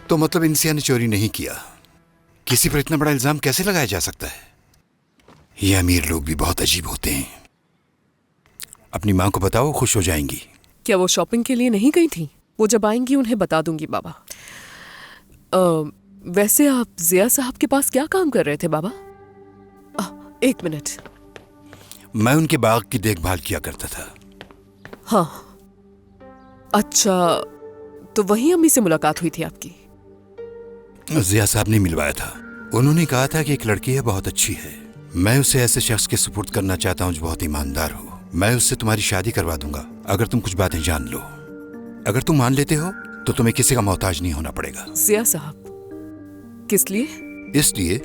तो मतलब इंसिया ने चोरी नहीं किया। किसी पर इतना बड़ा इल्जाम कैसे लगाया जा सकता है? ये अमीर लोग भी बहुत अजीब होते हैं। अपनी माँ को बताओ, खुश हो जाएंगी। क्या वो शॉपिंग के लिए नहीं गई थी? वो जब आएंगी उन्हें बता दूंगी बाबा। वैसे आप जिया साहब के पास क्या काम कर रहे थे बाबा? एक मिनट। मैं उनके बाग की देखभाल किया करता था। हाँ, अच्छा, तो वहीं अम्मी से मुलाकात हुई थी आपकी? जिया साहब ने मिलवाया था। उन्होंने कहा था कि एक लड़की है, बहुत अच्छी है। मैं उसे ऐसे शख्स के सुपुर्द करना चाहता हूँ जो बहुत ईमानदार हो। मैं उससे तुम्हारी शादी करवा दूंगा अगर तुम कुछ बातें जान लो। अगर तुम मान लेते हो तो तुम्हें किसी का मोहताज नहीं होना पड़ेगा। जिया साहब, किस लिए? इसलिए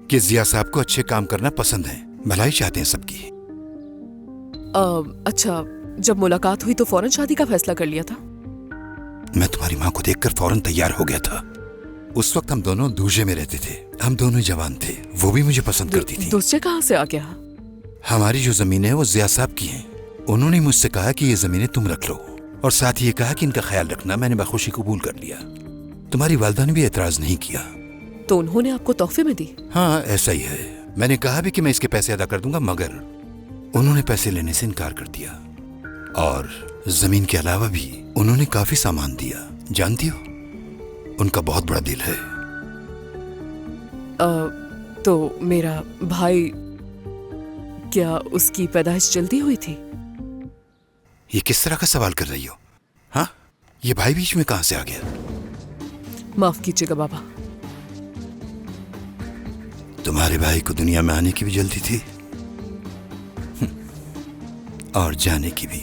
कि जिया साहब को अच्छे काम करना पसंद है, भलाई चाहते हैं सबकी। अच्छा, जब मुलाकात हुई तो फौरन शादी का फैसला कर लिया था? मैं तुम्हारी माँ को देखकर फौरन तैयार हो गया था। उस वक्त हम दोनों दूजे में रहते थे। हम दोनों जवान थे। वो भी मुझे पसंद करती थी। दूसरे कहाँ से आ गया? हमारी जो जमीनें हैं वो जिया साहब की हैं। उन्होंने मुझसे कहा कि ये जमीनें तुम रख लो, और साथ ही ये कहा कि इनका ख्याल रखना। मैंने बखुशी कबूल कर लिया। तुम्हारी वालिदा ने भी एतराज नहीं किया। तो उन्होंने आपको तोहफे में दी? हाँ, ऐसा ही है। मैंने कहा भी कि मैं इसके पैसे अदा कर दूंगा, मगर उन्होंने पैसे लेने से इनकार कर दिया। और जमीन के अलावा भी उन्होंने काफी सामान दिया। जानती हो, उनका बहुत बड़ा दिल है। तो मेरा भाई, क्या उसकी पैदाइश जल्दी हुई थी? ये किस तरह का सवाल कर रही हो? हाँ, ये भाई बीच में कहां से आ गया? माफ कीजिएगा बाबा। तुम्हारे भाई को दुनिया में आने की भी जल्दी थी और जाने की भी।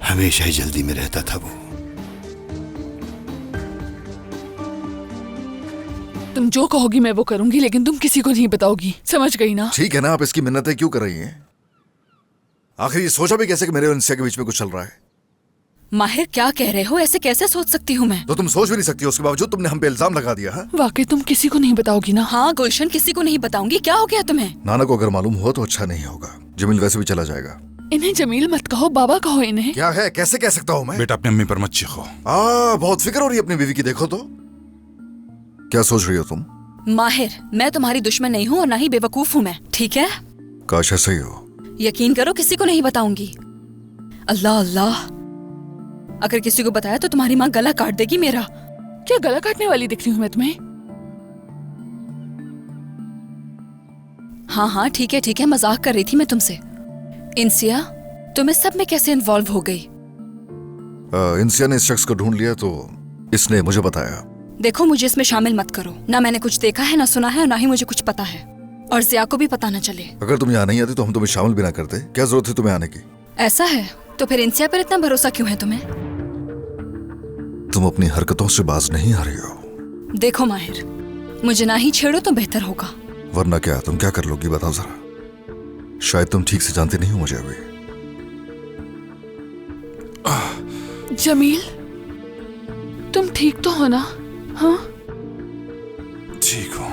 हमेशा ही जल्दी में रहता था वो। तुम जो कहोगी मैं वो करूंगी, लेकिन तुम किसी को नहीं बताओगी, समझ गई ना? ठीक है ना, आप इसकी मिन्नतें क्यों कर रही हैं? आखिर ये सोचा भी कैसे कि मेरे और इंसिया के बीच में कुछ चल रहा है? माहिर, क्या कह रहे हो? ऐसे कैसे सोच सकती हूँ मैं? तो तुम सोच भी नहीं सकती हो, उसके बावजूद तुमने हम पे इल्जाम लगा दिया है। वाकई तुम किसी को नहीं बताओगी ना? हाँ गुलशन, किसी को नहीं बताऊंगी। क्या हो गया तुम्हें? नाना को अगर मालूम हुआ तो अच्छा नहीं होगा। जमील वैसे भी चला जाएगा। इन्हें जमील मत कहो, बाबा कहो इन्हें। क्या है, कैसे कह सकता हूँ मैं? बेटा, अपनी अम्मी पर मत चीखो। बहुत फिक्र हो रही है अपनी बीवी की। देखो तो क्या सोच रही हो तुम? माहिर, मैं तुम्हारी दुश्मन नहीं हूँ और ना ही बेवकूफ हूँ मैं, ठीक है? काश ऐसा ही हो। यकीन करो, किसी को नहीं बताऊंगी। अल्लाह अल्लाह, अगर किसी को बताया तो तुम्हारी माँ गला काट देगी मेरा। क्या गला काटने वाली दिख रही हूँ मैं तुम्हें? हाँ हाँ, ठीक है, मजाक कर रही थी मैं तुमसे। इंसिया, तुम इस सब में कैसे इन्वॉल्व हो गई? इंसिया ने इस शख्स को ढूंढ लिया तो इसने मुझे बताया। देखो, मुझे इसमें शामिल मत करो। ना मैंने कुछ देखा है, ना सुना है, और ना ही मुझे कुछ पता है। और जिया को भी पता न चले। अगर तुम यहाँ नहीं आती तो हम तुम्हें शामिल भी ना करते। क्या जरूरत है तुम्हें आने की? ऐसा है तो फिर इंसिया पर इतना भरोसा क्यों है तुम्हें? तुम अपनी हरकतों से बाज नहीं आ रही हो। देखो माहिर, मुझे ना ही छेड़ो तो बेहतर होगा। वरना क्या, तुम क्या कर लोगी बताओ जरा। शायद तुम ठीक से जानती नहीं हो मुझे अभी। जमील, तुम ठीक तो हो ना? हाँ, ठीक हूँ।